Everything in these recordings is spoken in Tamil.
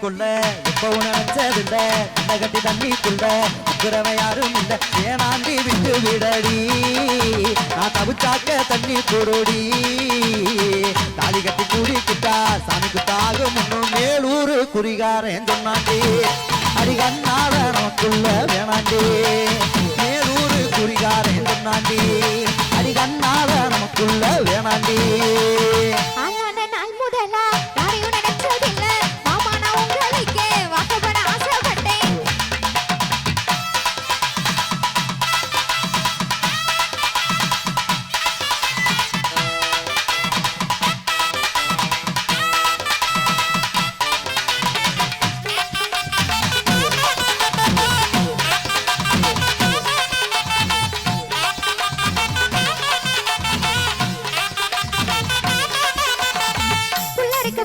கொள்ள எப்பவும் நினைச்சதில்ல கண்ணை கட்டி தண்ணிக்குள்ள அப்புறவை யாரும் இல்ல ஏனாண்டி விட்டு விடடி நான் தவிச்சாக்க தண்ணி போடுடி தாலி கட்டி கூடிக்கிட்டா சாமிக்கு தாகும் முன்னும் மேலூர் குறிகாரன் சொன்னாண்டி அடிகண்ணாத நமக்குள்ள வேணாண்டி மேலூர் குறிகாரன் சொன்னாண்டி அடிகண்ணாத நமக்குள்ள வேணாண்டி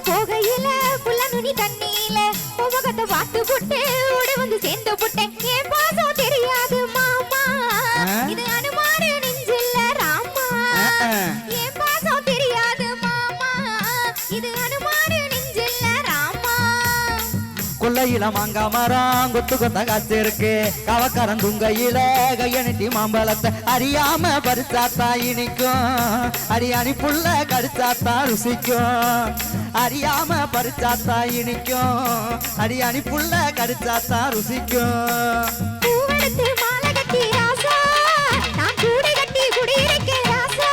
போகையில புள்ள நுனி தண்ணியில உபகத்தை பார்த்து புட்டு ஓட வந்து சேர்ந்து புட்டேன் என் பாசம் தெரியாது மாமா இது அனுமாரு நெஞ்சில்ல ராமா என் பாசம் தெரியாது மாமா இது அனுமாரு நெஞ்சில்ல ராமா கொல்லையில மாங்கா மரம் கொத்து கொத்த காய்ச்சிருக்கு கவக்காரன் துங்கையில கையணிட்டி மாம்பழத்தை அறியாம பறிச்சாத்தா இனிக்கும் அரியாணி புள்ள கடிச்சாத்தா ருசிக்கும் அறியாம பறிச்சாத்தா இனிக்கும் அரியாணி புள்ள கடிச்சாத்தா ருசிக்கும் பூவெடுத்து மாலை கட்டி ராசா நான் கூடை கட்டி குடியிருக்கேன் ராசா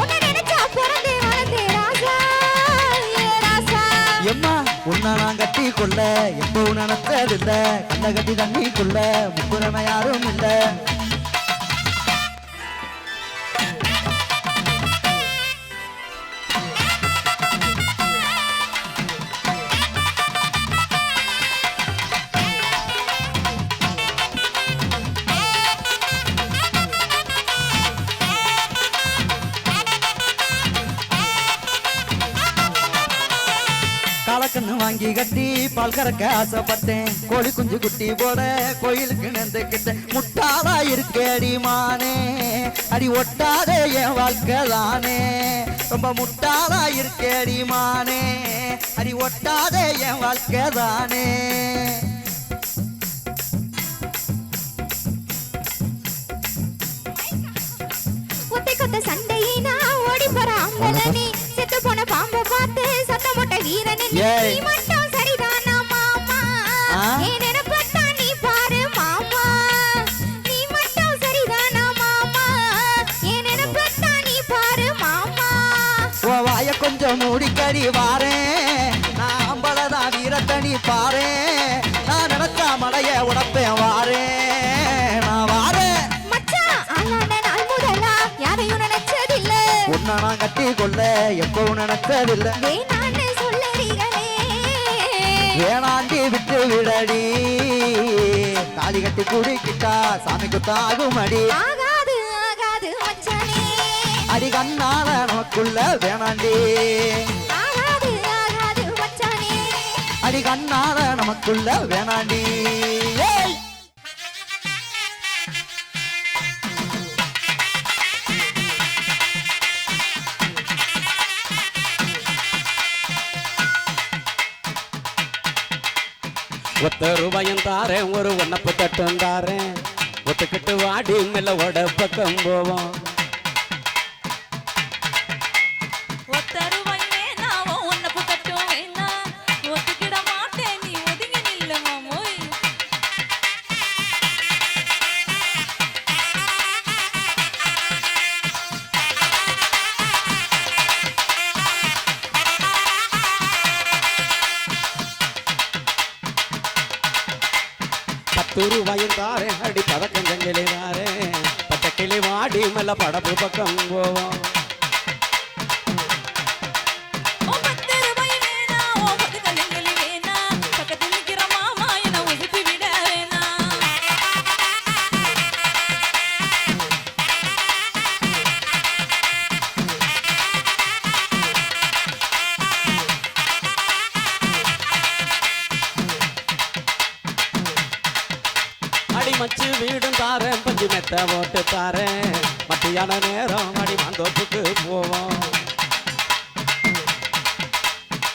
உன்னை நினைச்சா பிறந்தே வளர்ந்தே ராசா ஏ ராசா எம்மா உன்னை நான் கட்டி கொள்ள எப்பவும் நினைச்சதில்ல கண்ணை கட்டி தண்ணிக்குள்ள முப்புறமை யாரும் இல்ல காலக்கண்ணு வாங்கி கட்டி பால் கறக்க ஆசைப்பட்டேன் கோழி குஞ்சு குட்டி போட கோயிலுக்கு நந்துக்கிட்டேன் முட்டாளா இருக்கேடி மானே அடி ஒட்டாதே என் வாழ்க்கை தானே ரொம்ப முட்டாளா இருக்கேடி மானே அடி ஒட்டாதே என் வாழ்க்கை தானே ஒத்தை கொத்த சண்டையினா ஓடி போற அம்பலனே செத்து போன பாம்பை பார்த்து சத்தம் போட்ட வீரனே நீ மட்டும் சரிதானா மாமா ஏன் நினைப்பா நீ பாரு மாமா நீ மட்டும் சரிதானா மாமா ஏன் நினைப்பா நீ பாரு மாமா ஓ வாய கொஞ்சம் மூடிக்கடி வாரேன் நான் அம்பலதான் வீரத்தனி பாரேன் நான் நினைச்சா மலைய உடப்பேன் வாரேன் நான் வாரேன் மச்சான் ஆளான நாள் முதலா யாரையும் நினைச்சதில்ல உன்னை நான் கட்டி கொள்ள எப்பவும் நினைச்சதில்லை வேணான்னு சொல்லறீங்களே வேணாண்டி விட்டு விடடி தாலி கட்டி குடிக்கிட்டா சாமிக்கு தாகும் அடி ஆகாது ஆகாது மச்சானே அடி கண்ணால நமக்குள்ள வேணாண்டி ஆகாது ஆகாது மச்சானே அடி கண்ணால நமக்குள்ள வேணாண்டி ஏய் ₹1 தாரேன் ஒரு ஒன்னப்பு தட்டும் தாரேன் ஒத்துக்கிட்டு வாடி மேல ஓட பக்கம் போவோம் ₹10 தாரேன் அடி பதக்கம் செங்கிலே தாரேன் பச்சக்கிளி வாடி மேல படப்பு பக்கம் போவோம் மச்சு வீடும் தாரேன் பஞ்சு மெத்த போட்டு தாரேன் மத்தியான நேரம் அடி மாந்தோப்புக்கு போவோம்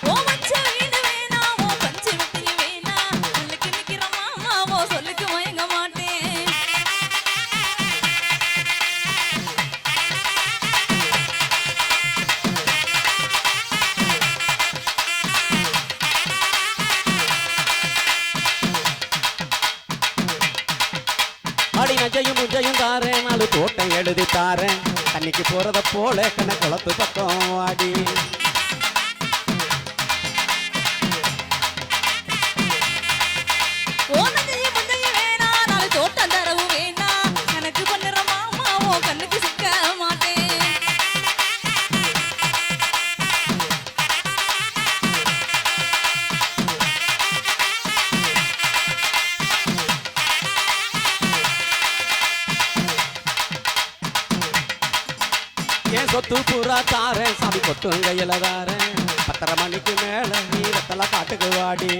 ஓ மச்சு வீடு வேணா ஓ பஞ்சு மெத்தைய அடி நஞ்சையும் முஞ்சையும் தாரேன், நாலு தோட்டம் எழுதி தாரேன், தண்ணிக்கு போறத போல கண்ண குளத்து பக்கம் வாடி. என் சொத்து பூரா தாரேன், சாமி கொத்தும் கையில தாரேன், 10:30 மணிக்கு மேல நீ ரத்தல காட்டுக்கு வாடி.